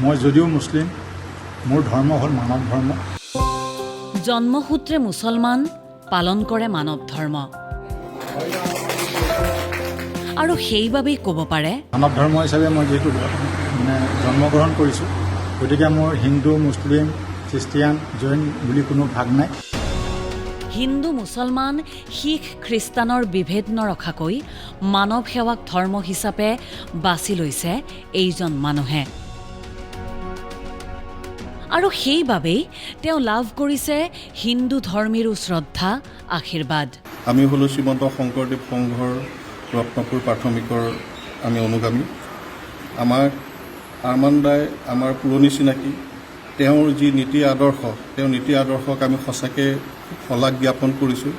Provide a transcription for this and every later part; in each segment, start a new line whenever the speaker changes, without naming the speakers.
মই যদিও মুছলিম, মোৰ ধৰ্ম হ'ল মানৱ ধৰ্ম।
জন্মসূত্ৰে মুছলমান, পালন কৰে মানৱ ধৰ্ম। আৰু সেইবাবেই ক'ব পাৰে,
মানৱ ধৰ্ম হিচাপে মই যিহেতু জন্মগ্ৰহণ কৰিছোঁ, গতিকে মোৰ হিন্দু, মুছলিম, খ্ৰীষ্টিয়ান, জৈন বুলি কোনো ভাগ নাই।
হিন্দু, মুছলমান, শিখ, খ্ৰীষ্টানৰ বিভেদ নৰখাকৈ মানৱ সেৱাক ধৰ্ম হিচাপে বাছি লৈছে এইজন মানুহে। আৰু সেইবাবেই তেওঁ লাভ কৰিছে হিন্দু ধৰ্মীৰো শ্ৰদ্ধা, আশীৰ্বাদ।
আমি হ'লোঁ শ্ৰীমন্ত শংকৰদেৱ সংঘৰ ৰত্নপুৰ প্ৰাথমিকৰ আমি অনুগামী। আমাৰ আৰমান দাই আমাৰ পুৰণি চিনাকি। তেওঁৰ যি নীতি আদৰ্শ, তেওঁৰ নীতি আদৰ্শক আমি সঁচাকৈ শলাগ জ্ঞাপন কৰিছোঁ।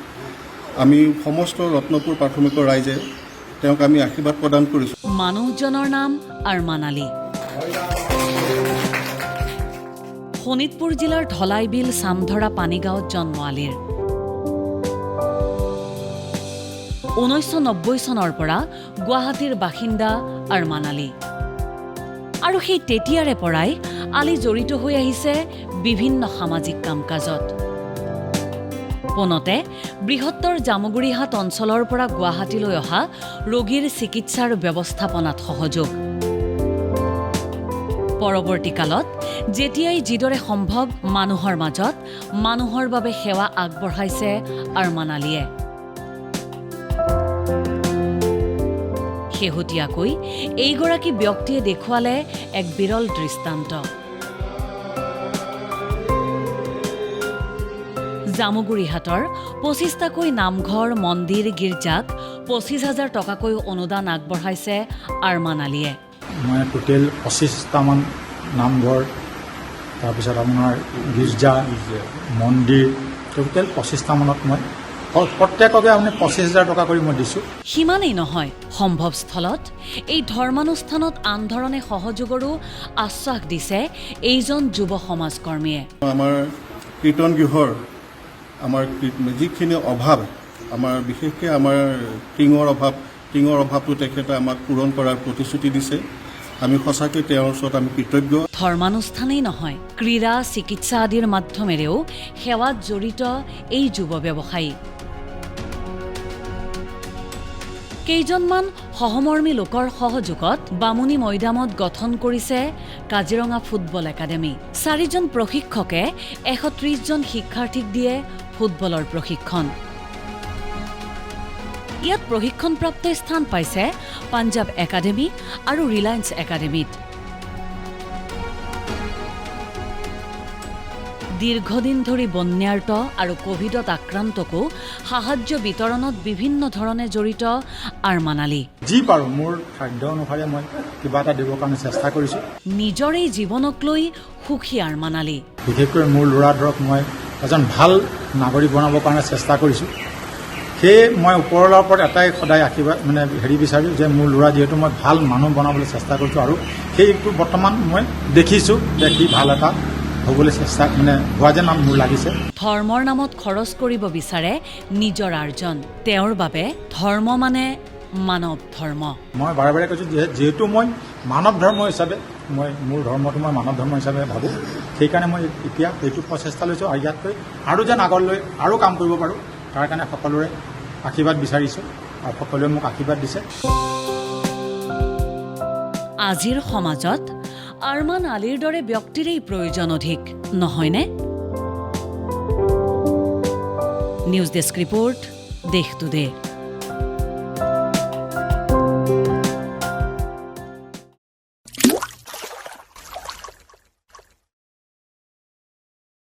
আমি সমস্ত ৰত্নপুৰ প্ৰাথমিকৰ ৰাইজে তেওঁক আমি আশীৰ্বাদ প্ৰদান কৰিছোঁ।
মানুহজনৰ নাম আৰমান আলী। শোণিতপুৰ জিলাৰ ধলাইবিল চামধৰা পানীগাঁৱত জন্ম আলীৰ। 1990 চনৰ পৰা গুৱাহাটীৰ বাসিন্দা আৰমান আলী। আৰু সেই তেতিয়াৰে পৰাই আলী জড়িত হৈ আহিছে বিভিন্ন সামাজিক কাম কাজত। পোনতে বৃহত্তৰ জামুগুৰিহাট অঞ্চলৰ পৰা গুৱাহাটীলৈ অহা ৰোগীৰ চিকিৎসাৰ ব্যৱস্থাপনাত সহযোগ। পৰৱৰ্তী কালত যেতিয়াই যিদৰে সম্ভৱ মানুহৰ মাজত মানুহৰ বাবে সেৱা আগবঢ়াইছে আৰমান আলীয়ে। শেহতীয়াকৈ এইগৰাকী ব্যক্তিয়ে দেখুৱালে এক বিৰল দৃষ্টান্ত। জামুগুৰিহাটৰ 25টাকৈ নামঘৰ, মন্দিৰ, গীৰ্জাক 25,000 টকাকৈ অনুদান আগবঢ়াইছে আৰমান আলীয়ে।
মই টোটেল 25টামান নামঘৰ, তাৰপিছত আপোনাৰ গীৰ্জা, মন্দিৰ, টোটেল 25টামানত মই প্ৰত্যেককে আপুনি 25,000 টকা কৰি মই দিছোঁ।
সিমানেই নহয়, সম্ভৱস্থলত এই ধৰ্মানুষ্ঠানত আন ধৰণে সহযোগৰো আশ্বাস দিছে এইজন যুৱ সমাজকৰ্মীয়ে।
আমাৰ কীৰ্তন গৃহৰ আমাৰ যিখিনি অভাৱ, আমাৰ বিশেষকৈ আমাৰ টিঙৰ অভাৱটো তেখেতে আমাক পূৰণ কৰাৰ প্ৰতিশ্ৰুতি দিছে। আমি সঁচাকৈ তেওঁৰ ওচৰত আমি কৃতজ্ঞ।
ধৰ্মানুষ্ঠানেই নহয়, ক্ৰীড়া, চিকিৎসা আদিৰ মাধ্যমেৰেও সেৱাত জড়িত এই যুৱ ব্যৱসায়ী। কেইজনমান সহমৰ্মী লোকৰ সহযোগত বামুণী মৈদামত গঠন কৰিছে কাজিৰঙা ফুটবল একাডেমী। 4জন প্ৰশিক্ষকে 130জন শিক্ষাৰ্থীক দিয়ে ফুটবলৰ প্ৰশিক্ষণ। ইয়াত প্ৰশিক্ষণপ্ৰাপ্ত স্থান পাইছে পাঞ্জাৱ একাডেমী আৰু ৰিলায়েন্স একাডেমীত। দীৰ্ঘদিন ধৰি বন্যাৰ্ত আৰু কোভিডত আক্ৰান্তকো সাহায্য বিতৰণত বিভিন্ন ধৰণে জড়িত আৰমান আলী।
যি পাৰোঁ মোৰ খাদ্য অনুসাৰে মই কিবা এটা দিবৰ কাৰণে চেষ্টা কৰিছোঁ।
নিজৰ এই জীৱনক লৈ সুখী আৰমান আলী।
বিশেষকৈ মোৰ ল'ৰা ধৰক মই এজন ভাল নাগৰিক বনাবৰ কাৰণে চেষ্টা কৰিছোঁ। সেয়ে মই ওপৰৰ ওপৰত এটাই সদায় বিচাৰোঁ যে মোৰ ল'ৰা যিহেতু মই ভাল মানুহ বনাবলৈ চেষ্টা কৰিছোঁ, আৰু সেইটো বৰ্তমান মই দেখিছোঁ যে সি ভাল এটা হ'বলৈ চেষ্টা হোৱা যেন মোৰ লাগিছে।
ধৰ্মৰ নামত খৰচ কৰিব বিচাৰে নিজৰ আৰ্জন। তেওঁৰ বাবে ধৰ্ম মানে মানৱ ধৰ্ম। মই
বাৰে বাৰে কৈছোঁ যিহেতু মই মানৱ ধৰ্ম হিচাপে মোৰ ধৰ্মটো মই মানৱ ধৰ্ম হিচাপে ভাবোঁ, সেইকাৰণে মই এতিয়া এইটো প্ৰচেষ্টা লৈছোঁ, আৰু ইয়াতকৈ আৰু যেন আগলৈ আৰু কাম কৰিব পাৰোঁ তাৰ কাৰণে সকলোৰে আশীৰ্বাদ বিচাৰিছোঁ, আৰু সকলোৱে মোক আশীৰ্বাদ দিছে।
আজিৰ সমাজত আৰমান আলীৰ দৰে ব্যক্তিৰেই প্ৰয়োজন অধিক, নহয়নে? নিউজ ডেস্ক ৰিপৰ্ট, দেশ টুডে।